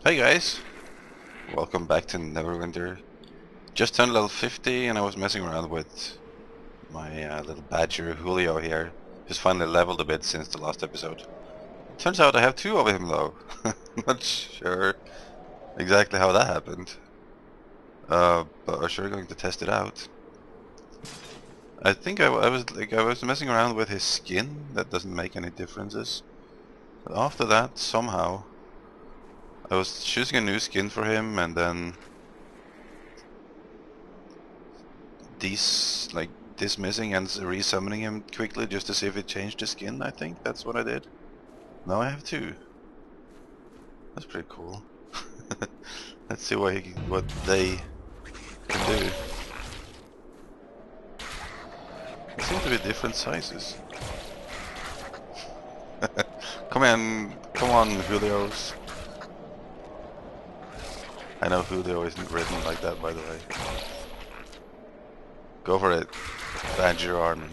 Hey guys, welcome back to Neverwinter. Just turned level 50 and I was messing around with my little badger Hulio here. Just finally leveled a bit since the last episode. Turns out I have two of him though. Not sure exactly how that happened. But we're sure going to test it out. I think I was messing around with his skin. That doesn't make any differences. But after that, somehow I was choosing a new skin for him and then dismissing and resummoning him quickly just to see if it changed his skin. I think that's what I did. Now I have two. That's pretty cool. Let's see what they can do. They seem to be different sizes. come on, Julios. I know Hulio isn't written like that, by the way. Go for it, Badger Army.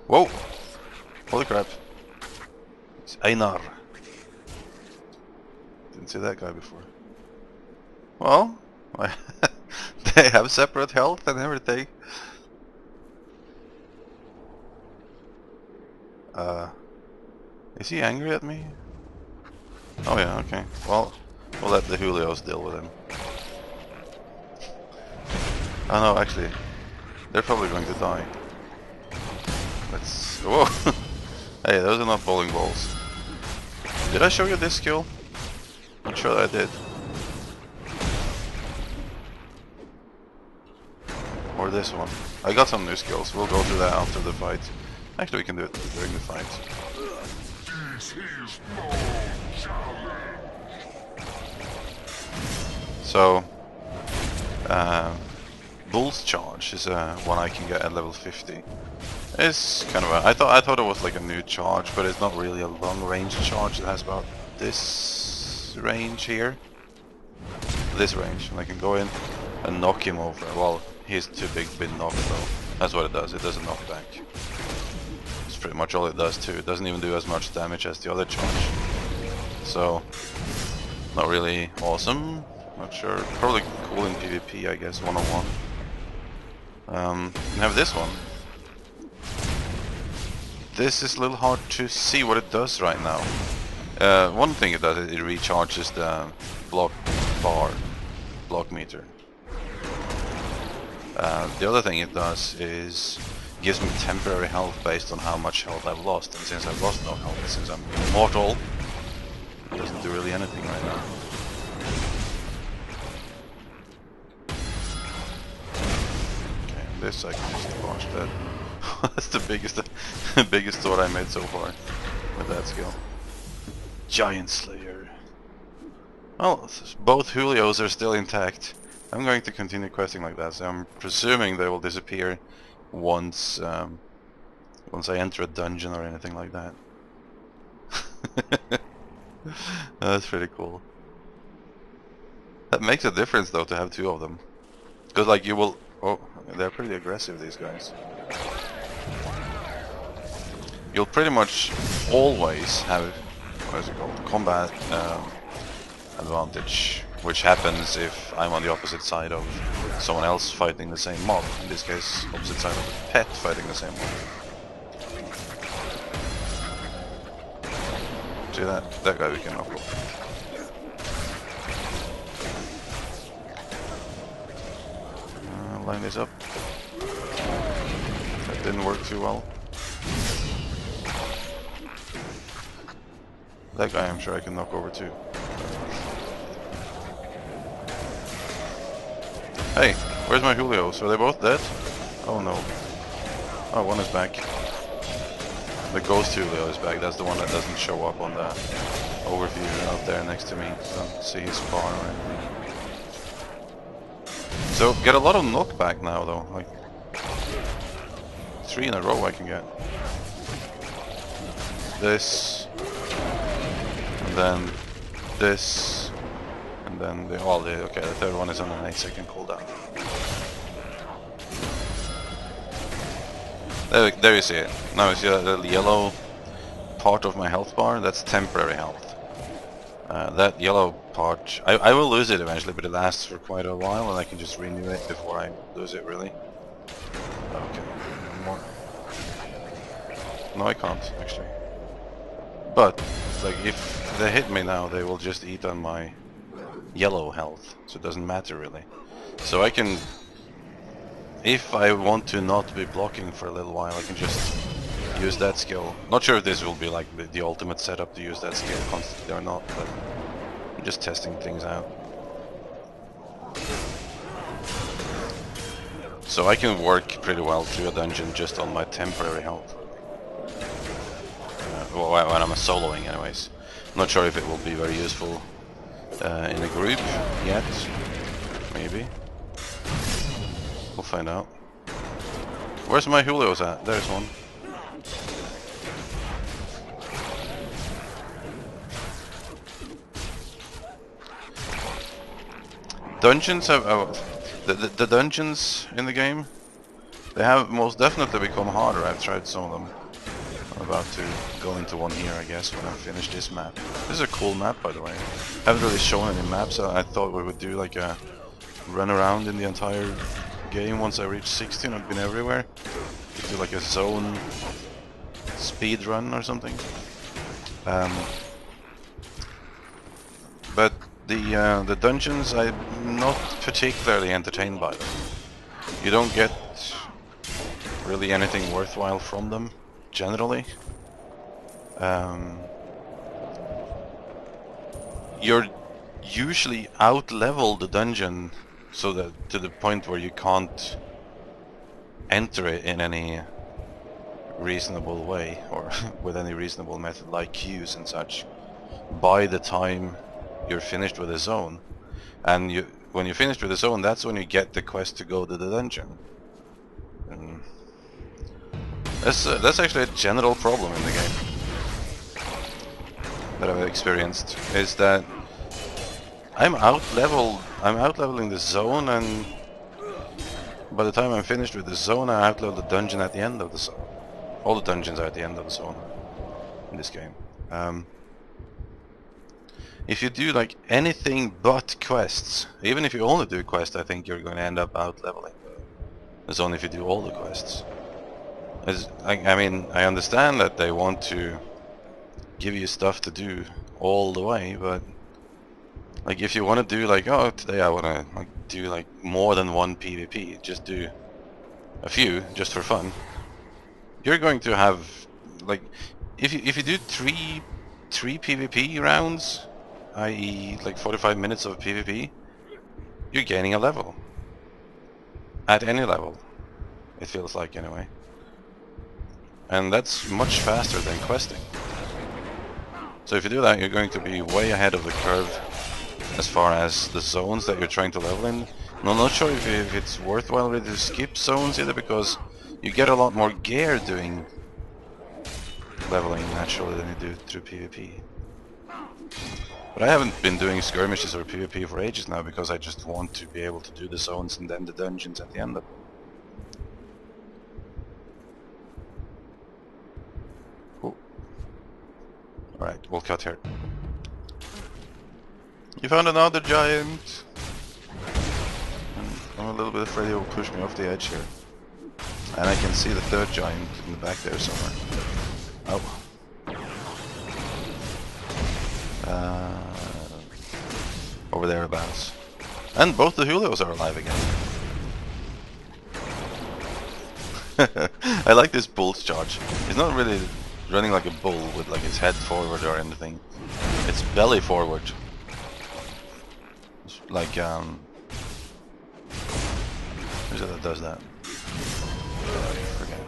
Whoa! Holy crap. It's Einar. Didn't see that guy before. Well, they have separate health and everything. Is he angry at me? Oh yeah, okay. Well, we'll let the Julios deal with him. Oh no, actually, they're probably going to die. Let's... Whoa! Hey, those are not bowling balls. Did I show you this skill? Not sure that I did. Or this one. I got some new skills. We'll go through that after the fight. Actually, we can do it during the fight. So, Bull's Charge is one I can get at level 50. It's kind of a... I thought it was like a new charge, but it's not really a long range charge. It has about this range here. This range, and I can go in and knock him over. Well, he's too big to be knocked though. That's what it does. It does a knockback. That's pretty much all it does too. It doesn't even do as much damage as the other charge. So, not really awesome. Not sure. Probably cool in PvP, I guess, 1-on-1. I have this one. This is a little hard to see what it does right now. One thing it does is it recharges the block meter. The other thing it does is gives me temporary health based on how much health I've lost. And since I've lost no health, since I'm immortal, it doesn't do really anything right now. Okay, this I can just watch that. That's the biggest sword I made so far with that skill. Giant Slayer. Well, both Julios are still intact. I'm going to continue questing like that, so I'm presuming they will disappear once once I enter a dungeon or anything like that. That's pretty cool. That makes a difference though to have two of them. Because like you will... Oh, they're pretty aggressive, these guys. You'll pretty much always have, what is it called, combat advantage, which happens if I'm on the opposite side of someone else fighting the same mob. In this case, opposite side of a pet fighting the same mob. See that? That guy we can knock off. Line this up. That didn't work too well. That guy I'm sure I can knock over too. Hey, where's my Julios? Are they both dead? Oh no. Oh, one is back. The ghost Hulio is back. That's the one that doesn't show up on the overview out there next to me. Don't see his spawn or anything. So, get a lot of knockback now though. Like 3 in a row I can get. This. And then this. And then okay, the third one is on an 8-second cooldown. There you see it. Now you see that little yellow part of my health bar? That's temporary health. That yellow part, I will lose it eventually, but it lasts for quite a while, and I can just renew it before I lose it, really. Okay, one more. No, I can't, actually. But, like, if they hit me now, they will just eat on my yellow health, so it doesn't matter, really. So I can, if I want to not be blocking for a little while, I can just use that skill. Not sure if this will be like the ultimate setup to use that skill constantly or not, but I'm just testing things out. So I can work pretty well through a dungeon just on my temporary health. Well, when I'm soloing anyways. I'm not sure if it will be very useful in a group yet. Maybe. We'll find out. Where's my Hulios at? There's one. Dungeons have the dungeons in the game. They have most definitely become harder. I've tried some of them. I'm about to go into one here, I guess, when I finish this map. This is a cool map, by the way. I haven't really shown any maps. I thought we would do like a run around in the entire game once I reach 16. I've been everywhere. Do like a zone speed run or something. But the dungeons, I'm not particularly entertained by them. You don't get really anything worthwhile from them, generally. You're usually out-level the dungeon, so that to the point where you can't enter it in any reasonable way, or with any reasonable method like queues and such, by the time you're finished with the zone. And when you're finished with the zone, that's when you get the quest to go to the dungeon. And that's actually a general problem in the game that I've experienced, is that I'm out-leveling the zone, and by the time I'm finished with the zone, I out-level the dungeon at the end of the zone. All the dungeons are at the end of the zone in this game. If you do like anything but quests, even if you only do quests, I think you're going to end up out-leveling the zone if you do all the quests. I mean, I understand that they want to give you stuff to do all the way, but like if you want to do like, oh, today I want to like do like more than one PvP, just do a few just for fun. You're going to have like, if you do three PvP rounds, i.e. like 45 minutes of PvP, you're gaining a level. At any level, it feels like, anyway. And that's much faster than questing. So if you do that, you're going to be way ahead of the curve as far as the zones that you're trying to level in. And I'm not sure if it's worthwhile really to skip zones either, because you get a lot more gear doing leveling naturally than you do through PvP. But I haven't been doing skirmishes or PvP for ages now, because I just want to be able to do the zones and then the dungeons at the end of it. Cool. Alright, we'll cut here. You found another giant! I'm a little bit afraid he will push me off the edge here. And I can see the third giant in the back there somewhere. Oh. Over thereabouts. And both the Hulios are alive again. I like this bull's charge. He's not really running like a bull with like his head forward or anything. It's belly forward. It's like who's it that does that? I forget.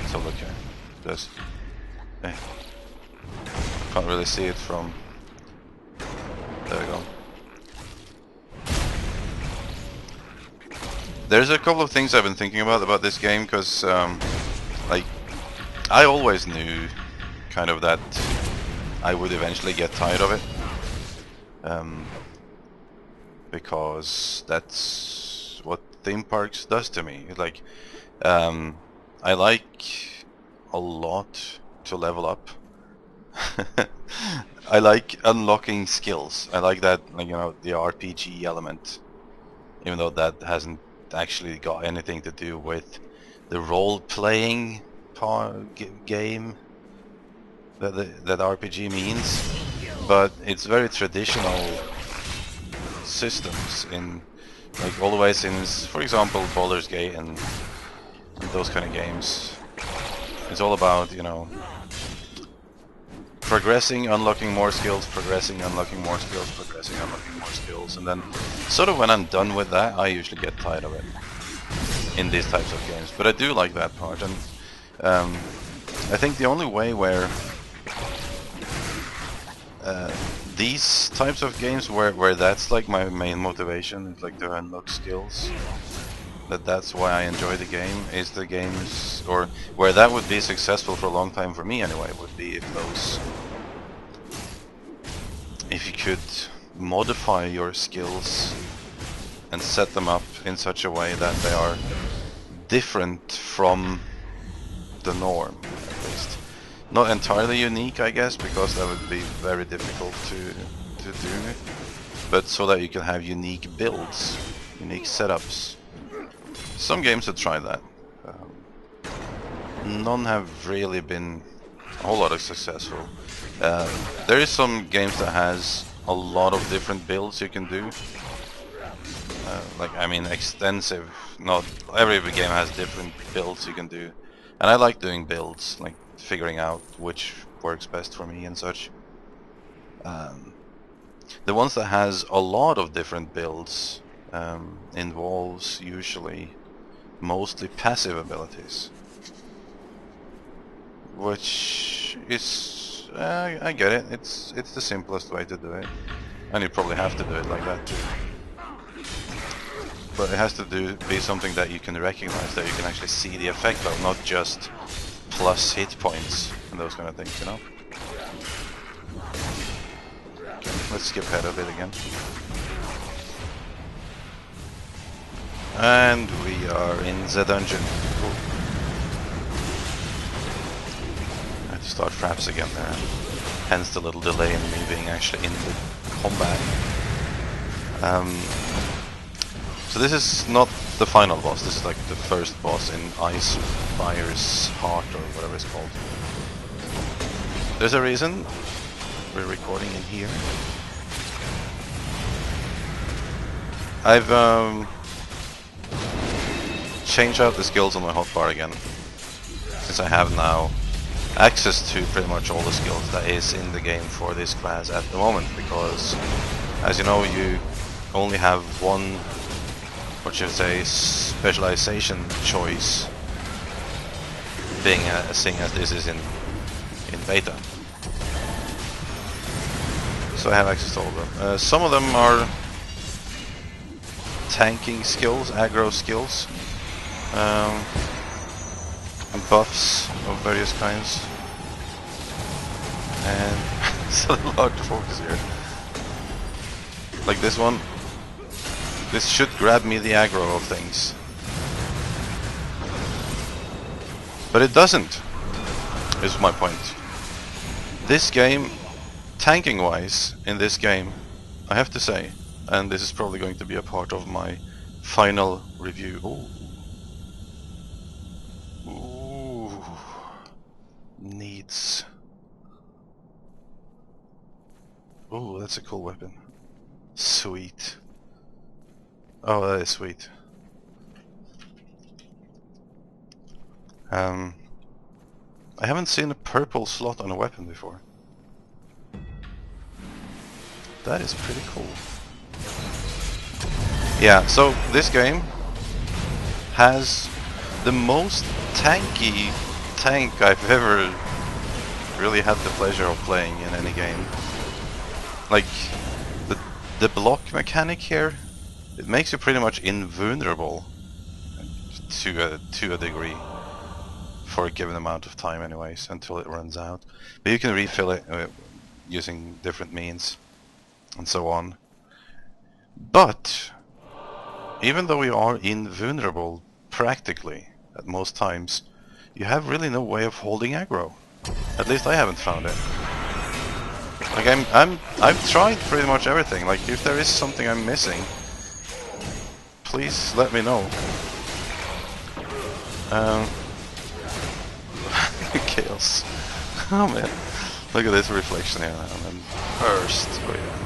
So look here. This. Hey. Can't really see it from. There we go. There's a couple of things I've been thinking about this game, because like I always knew kind of that I would eventually get tired of it, because that's what theme parks does to me. Like I I like a lot to level up. I like unlocking skills. I like that, like, you know, the RPG element, even though that hasn't actually got anything to do with the role-playing game that RPG means. But it's very traditional systems in, like, all the way since, for example, Baldur's Gate and those kind of games. It's all about, you know, progressing, unlocking more skills, progressing, unlocking more skills, progressing, unlocking more skills, and then sort of when I'm done with that, I usually get tired of it in these types of games. But I do like that part, and I think the only way where these types of games where that's like my main motivation, is like to unlock skills, that's why I enjoy the game, is the games, or where that would be successful for a long time for me anyway, would be if you could modify your skills and set them up in such a way that they are different from the norm, at least. Not entirely unique, I guess, because that would be very difficult to do, but so that you can have unique builds, unique setups. Some games have tried that. None have really been a whole lot of successful. There is some games that has a lot of different builds you can do. Like, I mean, extensive. Not every game has different builds you can do, and I like doing builds, like figuring out which works best for me and such. The ones that has a lot of different builds involves usually mostly passive abilities, which is I get it. It's the simplest way to do it, and you probably have to do it like that too. But it has to be something that you can recognize, that you can actually see the effect of, not just plus hit points and those kind of things, you know? Okay, let's skip ahead a bit again. And we are in the dungeon. Cool. I have to start fraps again there. Hence the little delay in me being actually in the combat. So this is not the final boss, this is like the first boss in Ice Spire Heart, or whatever it's called. There's a reason we're recording in here. I've changed out the skills on my hotbar again, since I have now access to pretty much all the skills that is in the game for this class at the moment, because, as you know, you only have one, what should I say, specialization choice, being seeing as this is in beta. So I have access to all of them. Some of them are tanking skills, aggro skills, and buffs of various kinds. And it's a little hard to focus here. Like this one. This should grab me the aggro of things. But it doesn't, is my point. This game, tanking wise, in this game, I have to say, and this is probably going to be a part of my final review. Ooh. Needs. Ooh, that's a cool weapon. Sweet. Oh, that is sweet. I haven't seen a purple slot on a weapon before. That is pretty cool. Yeah, so this game has the most tanky tank I've ever really had the pleasure of playing in any game. Like, the block mechanic here, it makes you pretty much invulnerable to a degree for a given amount of time anyways, until it runs out. But you can refill it using different means and so on. But even though we are invulnerable practically at most times, you have really no way of holding aggro. At least I haven't found it. Like I've tried pretty much everything. Like if there is something I'm missing, please let me know. Chaos. Oh man, look at this reflection here, and then burst. Oh, yeah.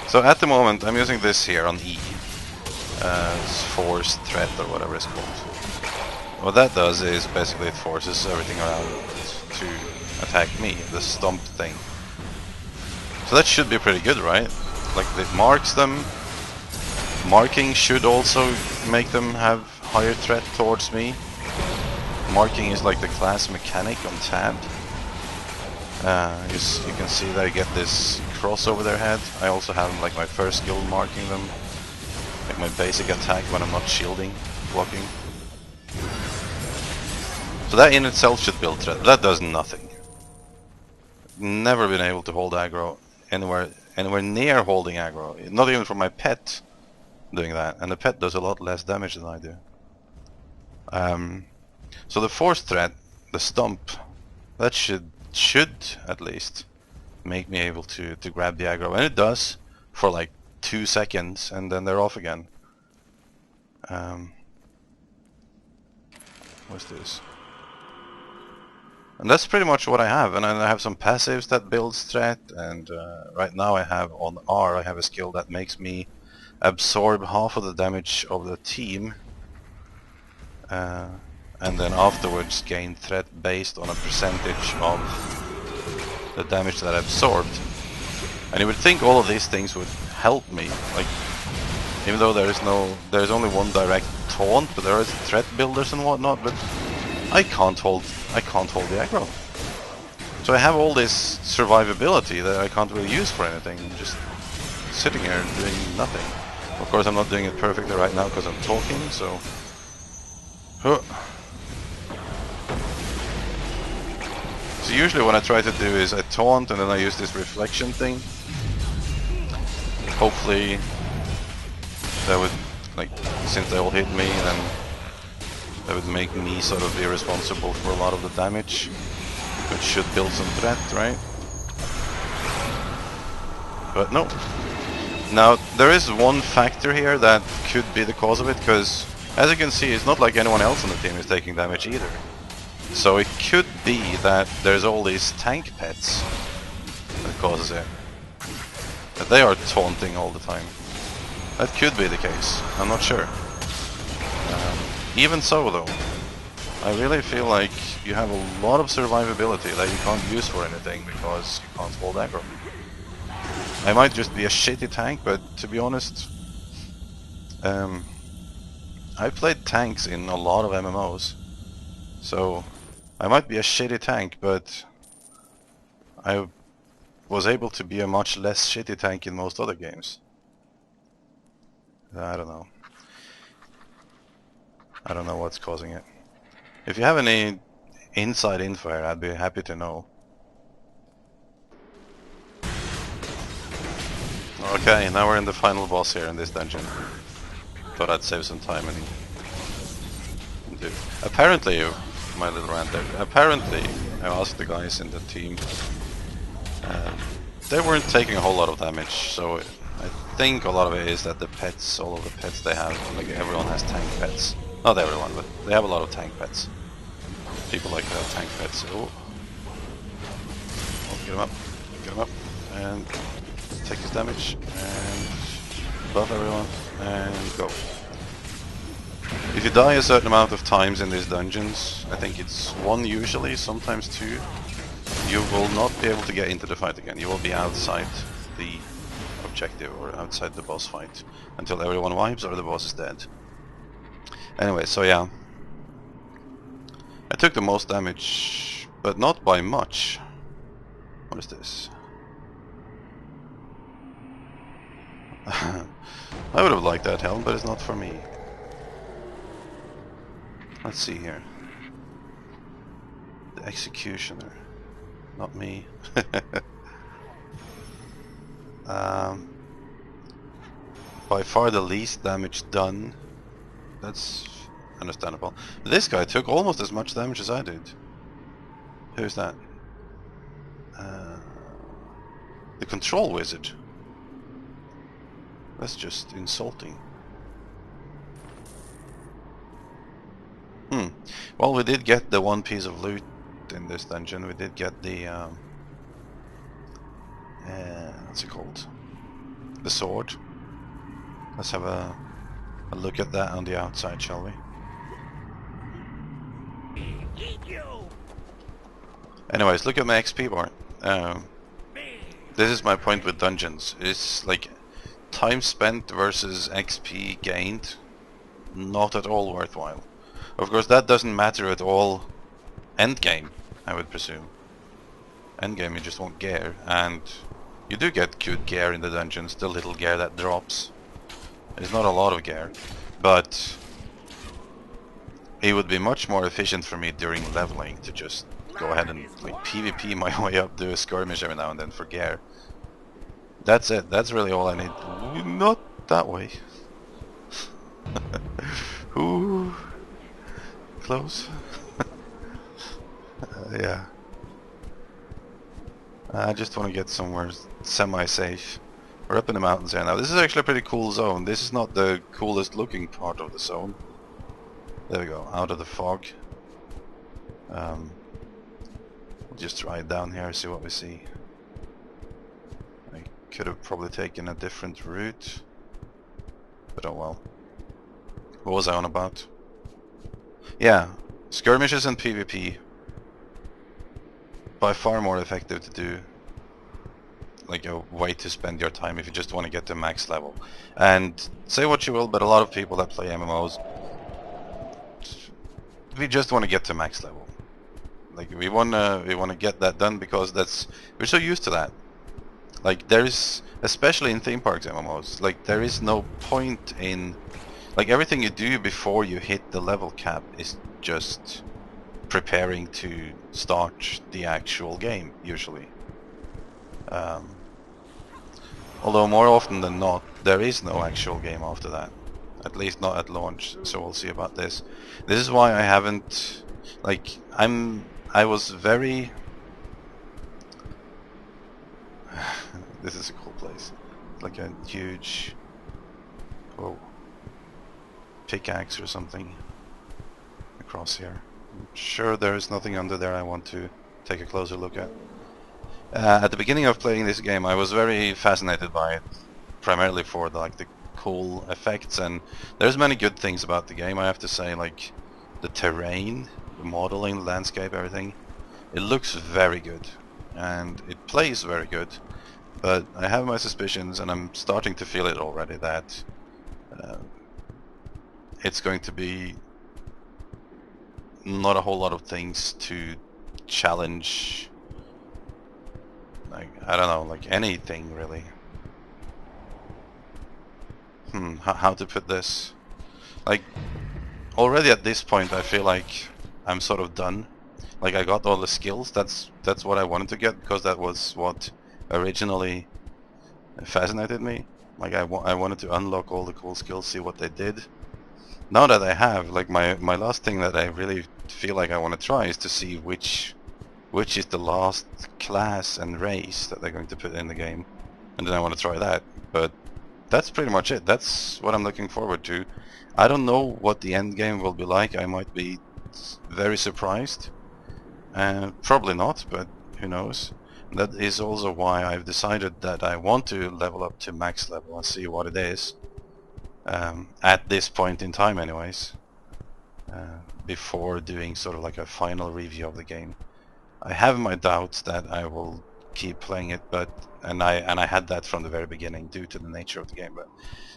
So at the moment, I'm using this here on E, forced threat or whatever it's called. What that does is basically it forces everything around to attack me, the stomp thing. So that should be pretty good, right? Like it marks them. Marking should also make them have higher threat towards me. Marking is like the class mechanic on tab. You can see that I get this cross over their head. I also have like my first skill marking them, like my basic attack when I'm not shielding, blocking. So that in itself should build threat, but that does nothing. Never been able to hold aggro anywhere near holding aggro, not even from my pet doing that, and the pet does a lot less damage than I do. So the force threat, the stomp, that should at least make me able to grab the aggro, and it does for like 2 seconds, and then they're off again. What's this? And that's pretty much what I have, and I have some passives that builds threat, and right now I have on R, I have a skill that makes me absorb half of the damage of the team, and then afterwards gain threat based on a percentage of the damage that I absorbed. And you would think all of these things would help me, like even though there's only one direct taunt, but there is threat builders and whatnot, but I can't hold the aggro. So I have all this survivability that I can't really use for anything. I'm just sitting here doing nothing. Of course I'm not doing it perfectly right now because I'm talking, so... So usually what I try to do is I taunt and then I use this reflection thing. Hopefully that would, like, since they all hit me, then that would make me sort of be responsible for a lot of the damage, which should build some threat, right? But no. Now, there is one factor here that could be the cause of it, because as you can see, it's not like anyone else on the team is taking damage either. So it could be that there's all these tank pets that causes it. That they are taunting all the time. That could be the case, I'm not sure. Even so though, I really feel like you have a lot of survivability that you can't use for anything because you can't hold aggro. I might just be a shitty tank, but to be honest, I've played tanks in a lot of MMOs, so I might be a shitty tank, but I was able to be a much less shitty tank in most other games. I don't know. I don't know what's causing it. If you have any inside info here, I'd be happy to know. Okay, now we're in the final boss here in this dungeon. Thought I'd save some time and do. Apparently, my little rant there. Apparently, I asked the guys in the team. They weren't taking a whole lot of damage, so I think a lot of it is that the pets, all of the pets they have, like everyone has tank pets. Not everyone, but they have a lot of tank pets. People like to have tank pets. Oh, get him up, and take his damage, and buff everyone, and go. If you die a certain amount of times in these dungeons, I think it's 1 usually, sometimes 2, you will not be able to get into the fight again. You will be outside the objective or outside the boss fight until everyone wipes or the boss is dead. Anyway, so yeah, I took the most damage, but not by much. What is this? I would have liked that helm, but it's not for me. Let's see here. The executioner, not me. By far the least damage done. That's understandable. This guy took almost as much damage as I did. Who's that? The control wizard. That's just insulting. Well, we did get the one piece of loot in this dungeon. We did get the what's it called? The sword. Let's have a look at that on the outside, shall we? Anyways, look at my XP bar. This is my point with dungeons. It's like time spent versus XP gained, not at all worthwhile. Of course, that doesn't matter at all endgame, I would presume. Endgame you just want gear, and you do get good gear in the dungeons, the little gear that drops. There's not a lot of gear, but it would be much more efficient for me during leveling to just go ahead and like PvP my way up, do a skirmish every now and then for gear. That's it, that's really all I need. Not that way. Ooh, close. Yeah. I just want to get somewhere semi-safe. We're up in the mountains here now. This is actually a pretty cool zone. This is not the coolest looking part of the zone. There we go, out of the fog. We'll just ride down here, see what we see. I could have probably taken a different route, but oh well. What was I on about? Yeah, skirmishes and PvP. By far more effective to do. Like a way to spend your time if you just want to get to max level. And say what you will, but a lot of people that play MMOs, we just want to get to max level. Like we wanna get that done because we're so used to that. Like there's, especially in theme parks MMOs, like there is no point in, like everything you do before you hit the level cap is just preparing to start the actual game, usually. Although more often than not, there is no actual game after that. At least not at launch, so we'll see about this. This is why I haven't, like, I was very... This is a cool place. Like a huge... Whoa. Pickaxe or something across here. I'm sure there is nothing under there I want to take a closer look at. At the beginning of playing this game, I was very fascinated by it, primarily for the cool effects, and there's many good things about the game, I have to say, like the terrain, the modeling, the landscape, everything. It looks very good, and it plays very good, but I have my suspicions, and I'm starting to feel it already, that it's going to be not a whole lot of things to challenge, like, I don't know, like anything really. How to put this? Like, already at this point I feel like I'm sort of done. Like I got all the skills, that's what I wanted to get, because that was what originally fascinated me. Like I wanted to unlock all the cool skills, see what they did. Now that I have, like my last thing that I really feel like I want to try is to see which is the last class and race that they're going to put in the game, and then I want to try that. But that's pretty much it. That's what I'm looking forward to. I don't know what the end game will be like. I might be very surprised. Probably not, but who knows. That is also why I've decided that I want to level up to max level and see what it is. At this point in time anyways. Before doing sort of like a final review of the game. I have my doubts that I will keep playing it, but and I had that from the very beginning due to the nature of the game, but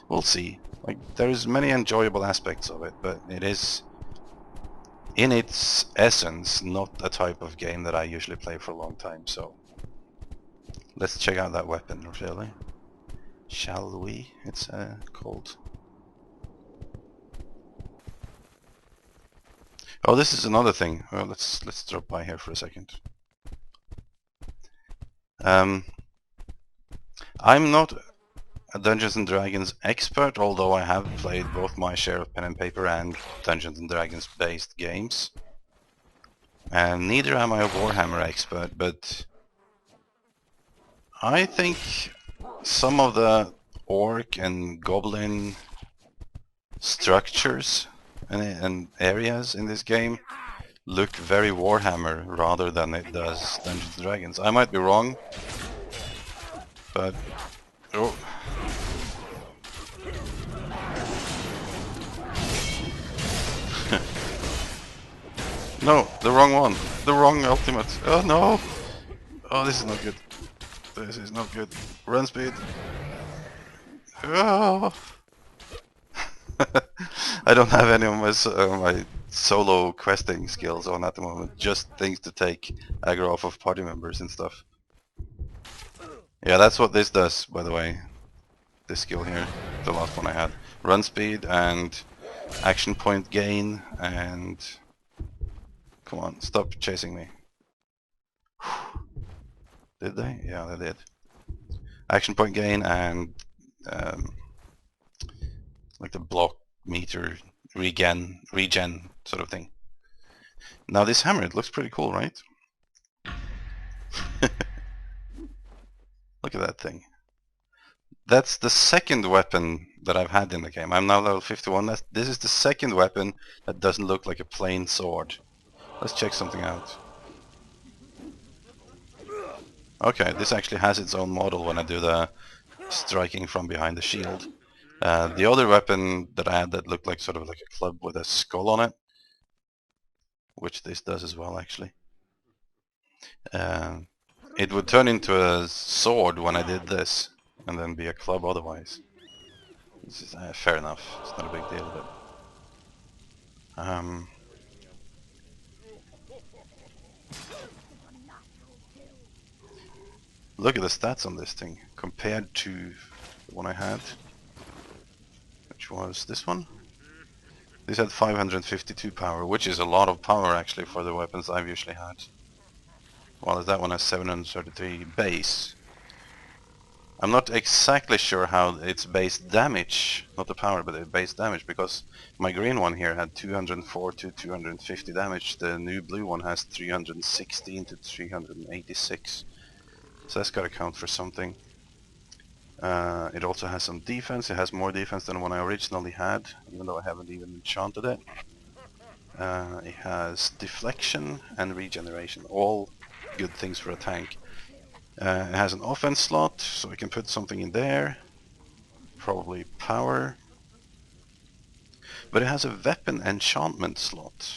we'll see. Like there's many enjoyable aspects of it, but it is in its essence not a type of game that I usually play for a long time, so let's check out that weapon, really. Shall we? It's called. Oh, this is another thing. Well, let's drop by here for a second. I'm not a Dungeons and Dragons expert, although I have played both my share of pen and paper and Dungeons and Dragons based games. And neither am I a Warhammer expert, but I think some of the orc and goblin structures and areas in this game look very Warhammer rather than it does Dungeons and Dragons. I might be wrong, but oh. No, the wrong one. The wrong ultimate. Oh no! Oh, this is not good. This is not good. Run speed. Oh. I don't have any of my solo questing skills on at the moment. Just things to take aggro off of party members and stuff. Yeah, that's what this does, by the way. This skill here, the last one I had. Run speed and action point gain and... Come on, stop chasing me. Did they? Yeah, they did. Action point gain and like the block meter regen sort of thing. Now this hammer, it looks pretty cool, right? Look at that thing. That's the second weapon that I've had in the game. I'm now level 51. This is the second weapon that doesn't look like a plain sword. Let's check something out. Okay, this actually has its own model when I do the striking from behind the shield. The other weapon that I had that looked like sort of like a club with a skull on it, which this does as well actually. It would turn into a sword when I did this, and then be a club otherwise. This is fair enough. It's not a big deal, but look at the stats on this thing compared to the one I had, which was this one. This had 552 power, which is a lot of power actually for the weapons I've usually had. While that one has 733 base. I'm not exactly sure how its base damage, not the power, but the base damage, because my green one here had 204 to 250 damage. The new blue one has 316 to 386. So that's gotta count for something. It also has some defense. It has more defense than the one I originally had, even though I haven't even enchanted it. It has deflection and regeneration, all good things for a tank. It has an offense slot, so we can put something in there. Probably power. But it has a weapon enchantment slot.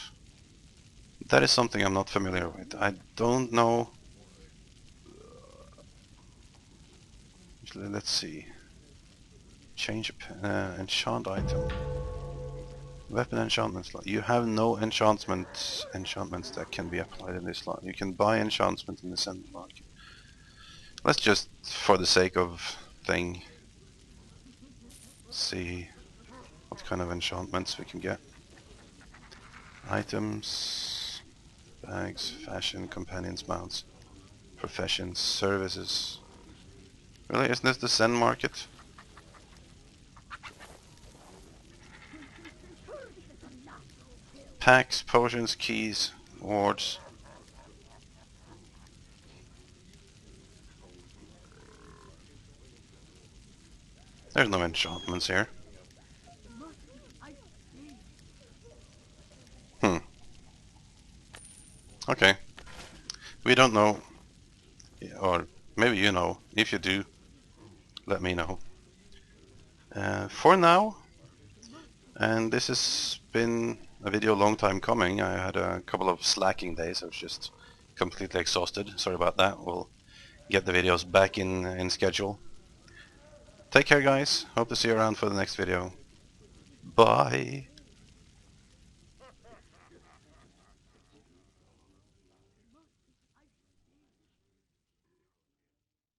That is something I'm not familiar with. I don't know. Let's see. Change enchant item. Weapon enchantment slot. You have no enchantments that can be applied in this slot. You can buy enchantment in the sandbox. Let's just, for the sake of thing, see what kind of enchantments we can get. Items, bags, fashion, companions, mounts, professions, services. Really, isn't this the Zen market? Packs, potions, keys, wards. There's no enchantments here. Okay. We don't know. Or maybe you know. If you do, let me know. For now, and this has been a video a long time coming. I had a couple of slacking days. I was just completely exhausted. Sorry about that. We'll get the videos back in schedule. Take care, guys. Hope to see you around for the next video. Bye.